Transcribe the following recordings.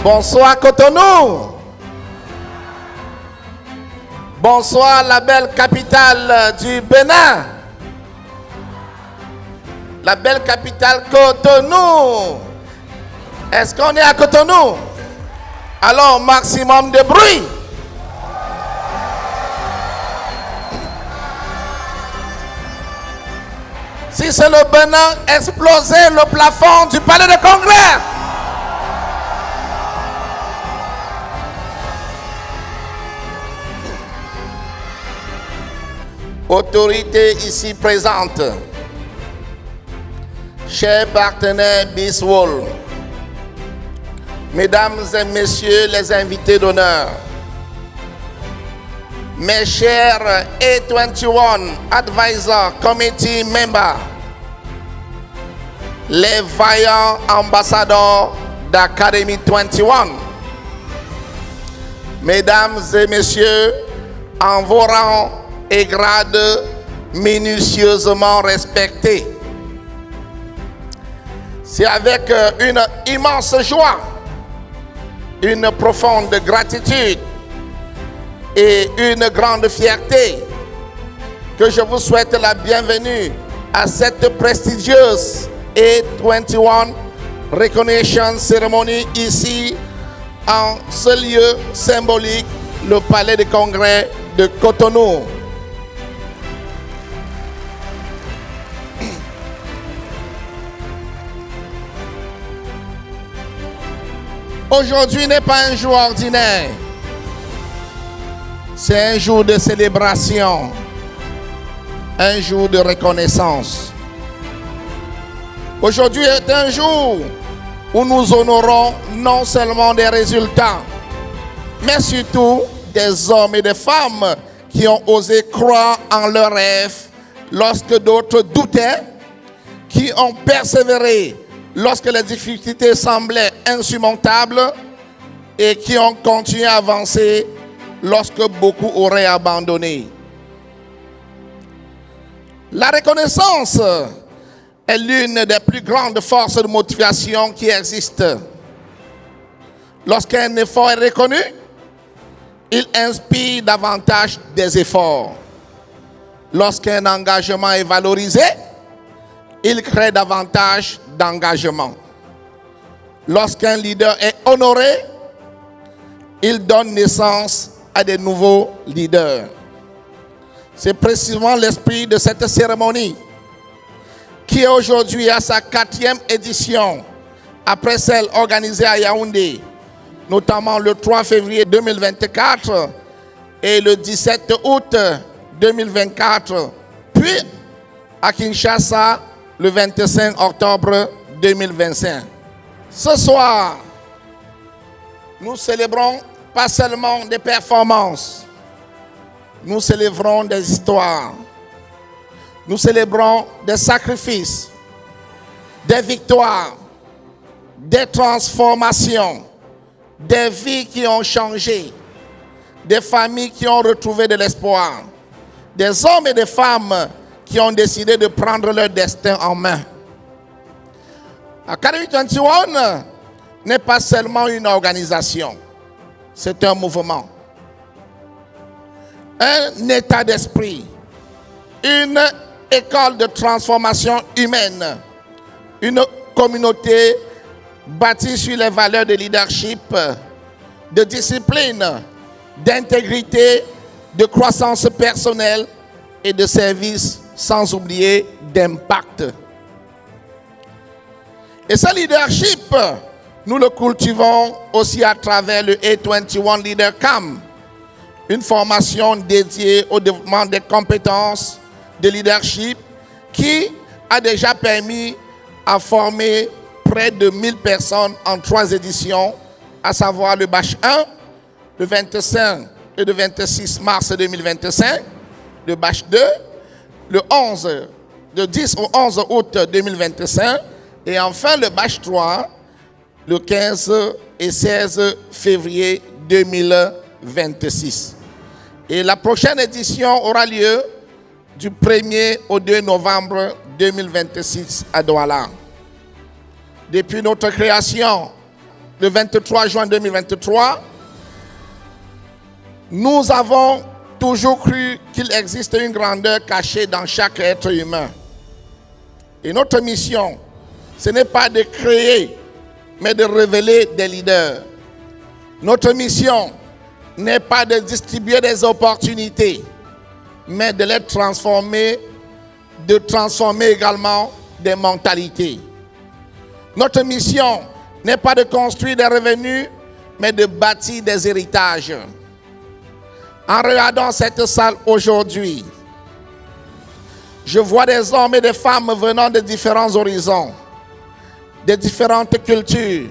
Bonsoir Cotonou. Bonsoir la belle capitale du Bénin. La belle capitale Cotonou. Est-ce qu'on est à Cotonou? Alors, maximum de bruit. Si c'est le Bénin, explosez le plafond du palais de congrès. Autorités ici présentes, chers partenaires Biswall, mesdames et messieurs les invités d'honneur, mes chers A21 Advisor Committee members, les vaillants ambassadeurs d'Academy 21, mesdames et messieurs, en vos rangs et grades minutieusement respectés, c'est avec une immense joie, une profonde gratitude et une grande fierté que je vous souhaite la bienvenue à cette prestigieuse A21 Recognition Ceremony ici en ce lieu symbolique, le Palais de Congrès de Cotonou. Aujourd'hui n'est pas un jour ordinaire. C'est un jour de célébration, un jour de reconnaissance. Aujourd'hui est un jour où nous honorons non seulement des résultats, mais surtout des hommes et des femmes qui ont osé croire en leurs rêves lorsque d'autres doutaient, qui ont persévéré lorsque les difficultés semblaient insurmontables et qui ont continué à avancer lorsque beaucoup auraient abandonné. La reconnaissance est l'une des plus grandes forces de motivation qui existent. Lorsqu'un effort est reconnu, il inspire davantage des efforts. Lorsqu'un engagement est valorisé, il crée davantage d'engagement. Lorsqu'un leader est honoré, il donne naissance à de nouveaux leaders. C'est précisément l'esprit de cette cérémonie qui est aujourd'hui à sa 4e édition, après celle organisée à Yaoundé, notamment le 3 février 2024 et le 17 août 2024, puis à Kinshasa le 25 octobre 2025. Ce soir, nous célébrons pas seulement des performances, nous célébrons des histoires, nous célébrons des sacrifices, des victoires, des transformations, des vies qui ont changé, des familles qui ont retrouvé de l'espoir, des hommes et des femmes qui ont décidé de prendre leur destin en main. Academy 21 n'est pas seulement une organisation, c'est un mouvement, un état d'esprit, une école de transformation humaine, une communauté bâtie sur les valeurs de leadership, de discipline, d'intégrité, de croissance personnelle et de service, sans oublier d'impact. Et ce leadership, nous le cultivons aussi à travers le A21 Leader Camp, une formation dédiée au développement des compétences de leadership qui a déjà permis à former près de 1000 personnes en 3 éditions, à savoir le batch 1, le 25 et le 26 mars 2025, le batch 2, le 10 au 11 août 2025, et enfin le batch 3, le 15 et 16 février 2026. Et la prochaine édition aura lieu du 1er au 2 novembre 2026 à Douala. Depuis notre création, le 23 juin 2023, nous avons toujours cru qu'il existe une grandeur cachée dans chaque être humain. Et notre mission, ce n'est pas de créer, mais de révéler des leaders. Notre mission n'est pas de distribuer des opportunités, mais de les transformer, de transformer également des mentalités. Notre mission n'est pas de construire des revenus, mais de bâtir des héritages. En regardant cette salle aujourd'hui, je vois des hommes et des femmes venant de différents horizons, de différentes cultures,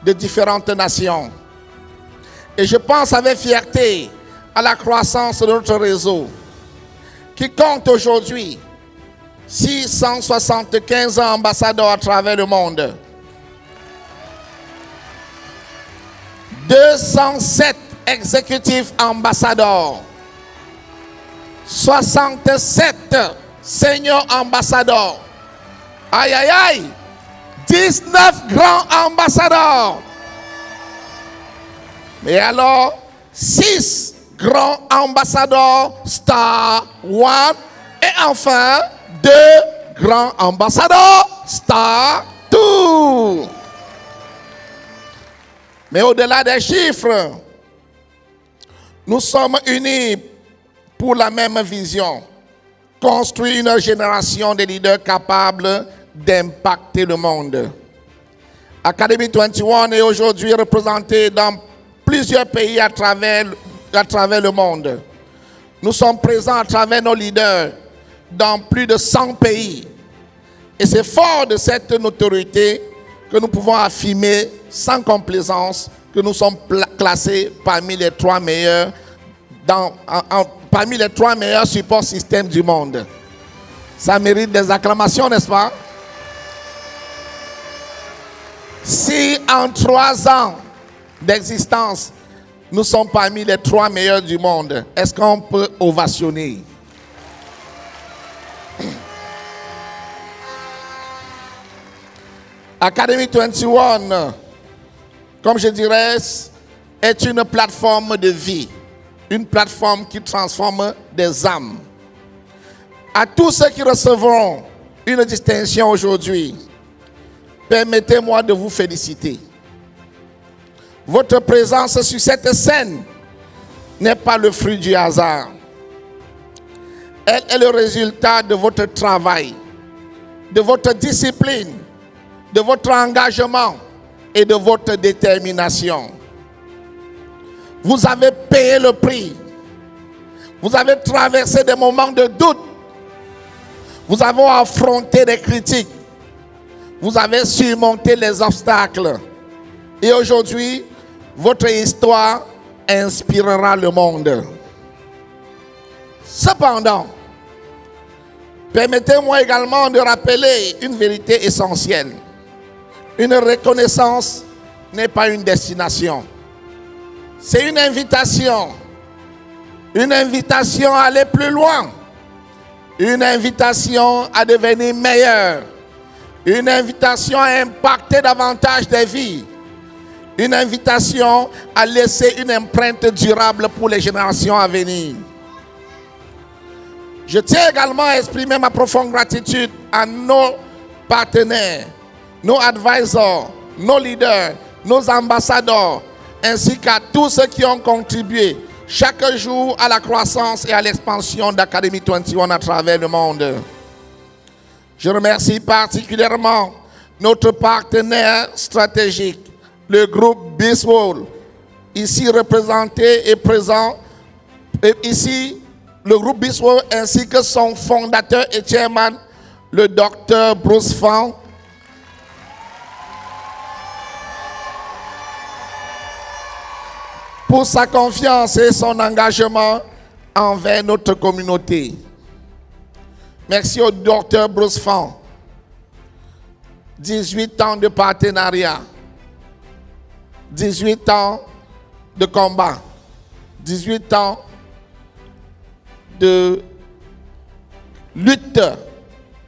de différentes nations. Et je pense avec fierté à la croissance de notre réseau, qui compte aujourd'hui 675 ambassadeurs à travers le monde, 207 exécutifs ambassadeurs, 67 seniors ambassadeurs, aïe aïe aïe, 19 grands ambassadeurs. Et alors, 6 grands ambassadeurs Star One et enfin 2 grands ambassadeurs Star 2. Mais au-delà des chiffres, nous sommes unis pour la même vision. Construire une génération de leaders capables d'impacter le monde. Academy 21 est aujourd'hui représentée dans plusieurs pays à travers le monde. Nous sommes présents à travers nos leaders dans plus de 100 pays. Et c'est fort de cette notoriété que nous pouvons affirmer sans complaisance que nous sommes classés parmi les 3 meilleurs parmi les 3 meilleurs support systèmes du monde. Ça mérite des acclamations, n'est-ce pas? Si en 3 ans d'existence, nous sommes parmi les 3 meilleurs du monde, est-ce qu'on peut ovationner? Academy 21, comme je dirais, est une plateforme de vie, une plateforme qui transforme des âmes. À tous ceux qui recevront une distinction aujourd'hui, permettez-moi de vous féliciter. Votre présence sur cette scène n'est pas le fruit du hasard. Elle est le résultat de votre travail, de votre discipline, de votre engagement et de votre détermination. Vous avez payé le prix. Vous avez traversé des moments de doute. Vous avez affronté des critiques. Vous avez surmonté les obstacles. Et aujourd'hui, votre histoire inspirera le monde. Cependant, permettez-moi également de rappeler une vérité essentielle. Une reconnaissance n'est pas une destination. C'est une invitation. Une invitation à aller plus loin. Une invitation à devenir meilleur. Une invitation à impacter davantage des vies. Une invitation à laisser une empreinte durable pour les générations à venir. Je tiens également à exprimer ma profonde gratitude à nos partenaires, nos advisors, nos leaders, nos ambassadeurs, ainsi qu'à tous ceux qui ont contribué chaque jour à la croissance et à l'expansion d'Academy 21 à travers le monde. Je remercie particulièrement notre partenaire stratégique, le groupe BISWOL, ici représenté et présent, ici le groupe BISWOL ainsi que son fondateur et chairman, le Dr Bruce Fang. Pour sa confiance et son engagement envers notre communauté. Merci au Dr Bruce Fang. 18 ans de partenariat, 18 ans de combat, 18 ans de lutte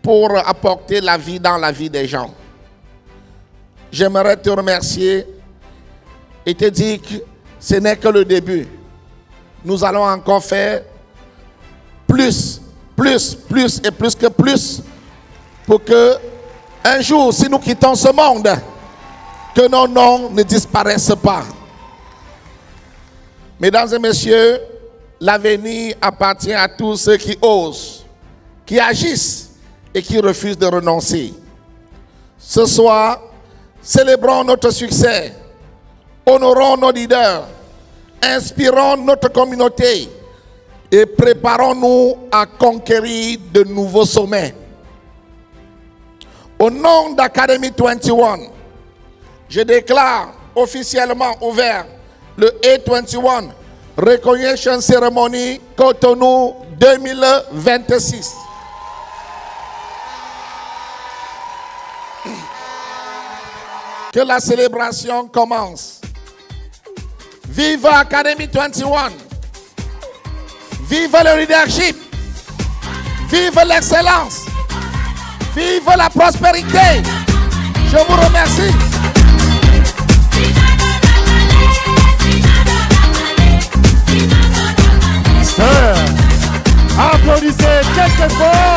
pour apporter la vie dans la vie des gens. J'aimerais te remercier et te dire que ce n'est que le début. Nous allons encore faire plus et plus que plus pour que un jour, si nous quittons ce monde, que nos noms ne disparaissent pas. Mesdames et messieurs, l'avenir appartient à tous ceux qui osent, qui agissent et qui refusent de renoncer. Ce soir, célébrons notre succès, honorons nos leaders, inspirons notre communauté et préparons-nous à conquérir de nouveaux sommets. Au nom d'Academy 21, je déclare officiellement ouvert le A21 Recognition Ceremony Cotonou 2026. Que la célébration commence. Vive Academy 21. Vive le leadership. Vive l'excellence. Vive la prospérité. Je vous remercie. Applaudissez quelquefois.